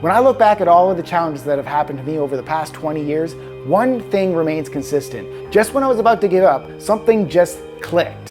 When I look back at all of the challenges that have happened to me over the past 20 years, one thing remains consistent. Just when I was about to give up, something just clicked.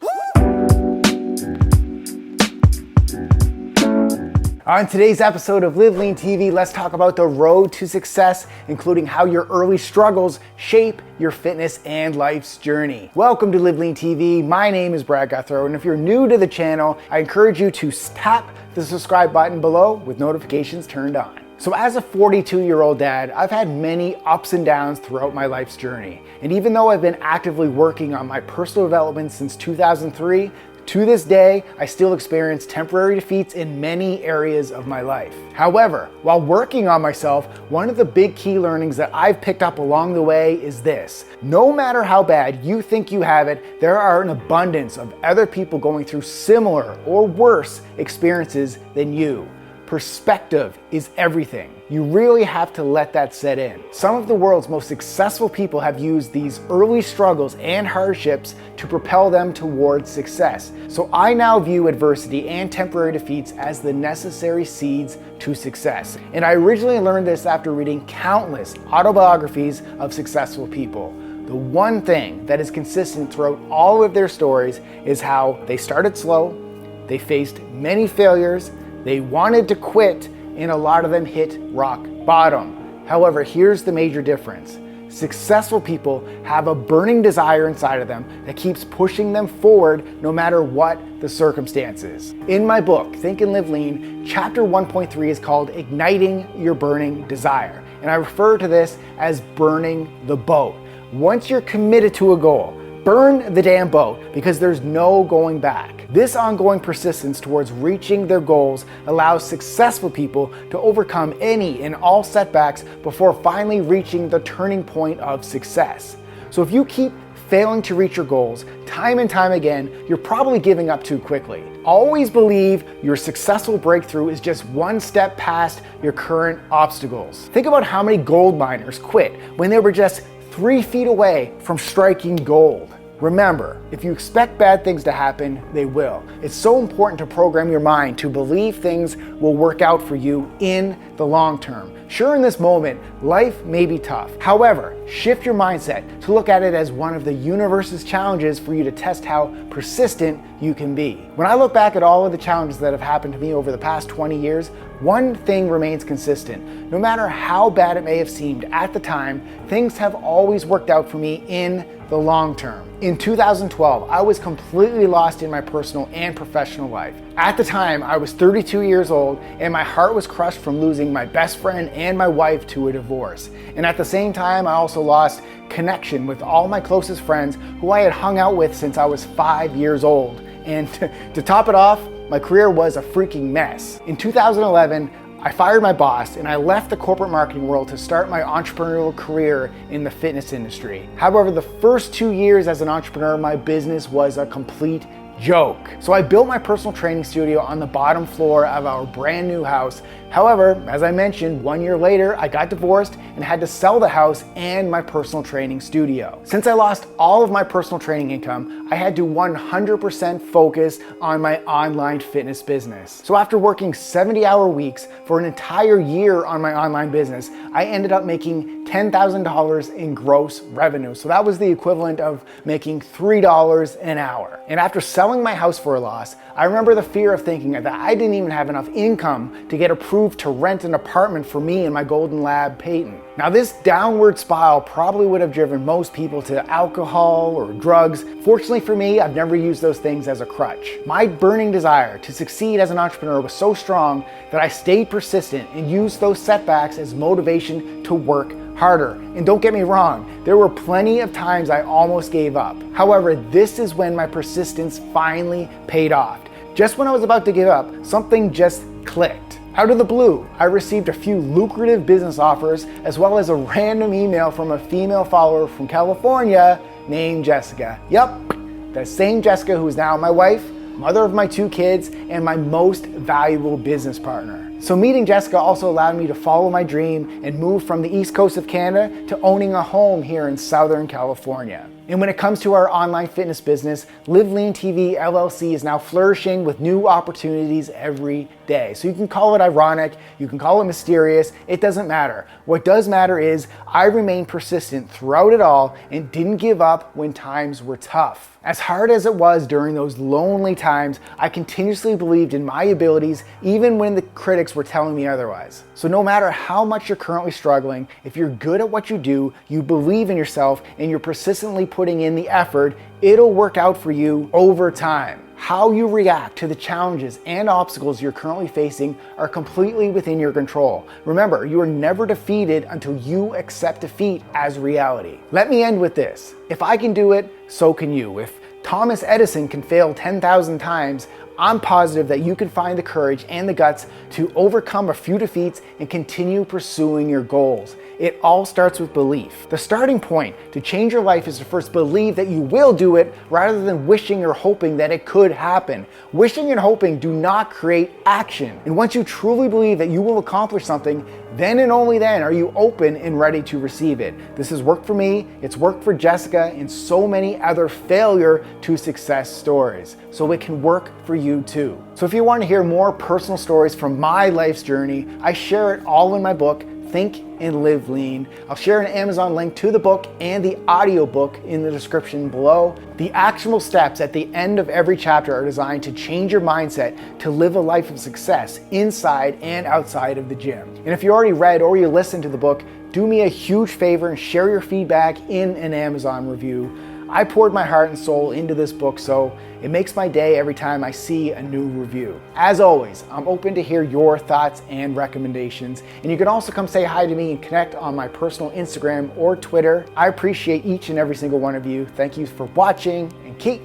On today's episode of LiveLeanTV, let's talk about the road to success, including how your early struggles shape your fitness and life's journey. Welcome to LiveLeanTV. My name is Brad Guthrow, and if you're new to the channel, I encourage you to tap the subscribe button below with notifications turned on. So as a 42-year-old dad, I've had many ups and downs throughout my life's journey. And even though I've been actively working on my personal development since 2003, to this day, I still experience temporary defeats in many areas of my life. However, while working on myself, one of the big key learnings that I've picked up along the way is this: no matter how bad you think you have it, there are an abundance of other people going through similar or worse experiences than you. Perspective is everything. You really have to let that set in. Some of the world's most successful people have used these early struggles and hardships to propel them towards success. So I now view adversity and temporary defeats as the necessary seeds to success. And I originally learned this after reading countless autobiographies of successful people. The one thing that is consistent throughout all of their stories is how they started slow, they faced many failures, they wanted to quit, and a lot of them hit rock bottom. However, here's the major difference. Successful people have a burning desire inside of them that keeps pushing them forward no matter what the circumstances. In my book, Think and Live Lean, chapter 1.3 is called Igniting Your Burning Desire. And I refer to this as burning the boat. Once you're committed to a goal, burn the damn boat, because there's no going back. This ongoing persistence towards reaching their goals allows successful people to overcome any and all setbacks before finally reaching the turning point of success. So if you keep failing to reach your goals time and time again, you're probably giving up too quickly. Always believe your successful breakthrough is just one step past your current obstacles. Think about how many gold miners quit when they were just 3 feet away from striking gold. Remember, if you expect bad things to happen, they will. It's so important to program your mind to believe things will work out for you in the long term. Sure, in this moment, life may be tough. However, shift your mindset to look at it as one of the universe's challenges for you to test how persistent you can be. When I look back at all of the challenges that have happened to me over the past 20 years, one thing remains consistent. No matter how bad it may have seemed at the time, things have always worked out for me in the long term. In 2012, I was completely lost in my personal and professional life. At the time, I was 32 years old and my heart was crushed from losing my best friend and my wife to a divorce. And at the same time, I also lost connection with all my closest friends who I had hung out with since I was 5 years old. And to top it off, my career was a freaking mess. In 2011, I fired my boss and I left the corporate marketing world to start my entrepreneurial career in the fitness industry. However, the first 2 years as an entrepreneur, my business was a complete joke. So I built my personal training studio on the bottom floor of our brand new house. However, as I mentioned, 1 year later, I got divorced and had to sell the house and my personal training studio. Since I lost all of my personal training income, I had to 100% focus on my online fitness business. So after working 70-hour weeks for an entire year on my online business, I ended up making $10,000 in gross revenue. So that was the equivalent of making $3 an hour. And after selling my house for a loss, I remember the fear of thinking that I didn't even have enough income to get approved to rent an apartment for me and my golden lab, Peyton. Now this downward spiral probably would have driven most people to alcohol or drugs. Fortunately for me, I've never used those things as a crutch. My burning desire to succeed as an entrepreneur was so strong that I stayed persistent and used those setbacks as motivation to work harder. And don't get me wrong, there were plenty of times I almost gave up. However, this is when my persistence finally paid off. Just when I was about to give up, something just clicked. Out of the blue, I received a few lucrative business offers as well as a random email from a female follower from California named Jessica. Yep, the same Jessica who is now my wife, mother of my 2 kids, and my most valuable business partner. So meeting Jessica also allowed me to follow my dream and move from the East Coast of Canada to owning a home here in Southern California. And when it comes to our online fitness business, LiveLeanTV LLC is now flourishing with new opportunities every day. So you can call it ironic, you can call it mysterious, it doesn't matter. What does matter is I remained persistent throughout it all and didn't give up when times were tough. As hard as it was during those lonely times, I continuously believed in my abilities even when the critics were telling me otherwise. So no matter how much you're currently struggling, if you're good at what you do, you believe in yourself, and you're persistently putting in the effort, it'll work out for you over time. How you react to the challenges and obstacles you're currently facing are completely within your control. Remember, you are never defeated until you accept defeat as reality. Let me end with this. If I can do it, so can you. If Thomas Edison can fail 10,000 times, I'm positive that you can find the courage and the guts to overcome a few defeats and continue pursuing your goals. It all starts with belief. The starting point to change your life is to first believe that you will do it rather than wishing or hoping that it could happen. Wishing and hoping do not create action. And once you truly believe that you will accomplish something, then and only then are you open and ready to receive it. This has worked for me, it's worked for Jessica, and so many other failure to success stories. So it can work for you too. So if you want to hear more personal stories from my life's journey, I share it all in my book, Think and Live Lean. I'll share an Amazon link to the book and the audiobook in the description below. The actionable steps at the end of every chapter are designed to change your mindset to live a life of success inside and outside of the gym. And if you already read or you listened to the book, do me a huge favor and share your feedback in an Amazon review. I poured my heart and soul into this book, so it makes my day every time I see a new review. As always, I'm open to hear your thoughts and recommendations, and you can also come say hi to me and connect on my personal Instagram or Twitter. I appreciate each and every single one of you. Thank you for watching, and keep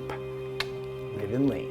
living lean.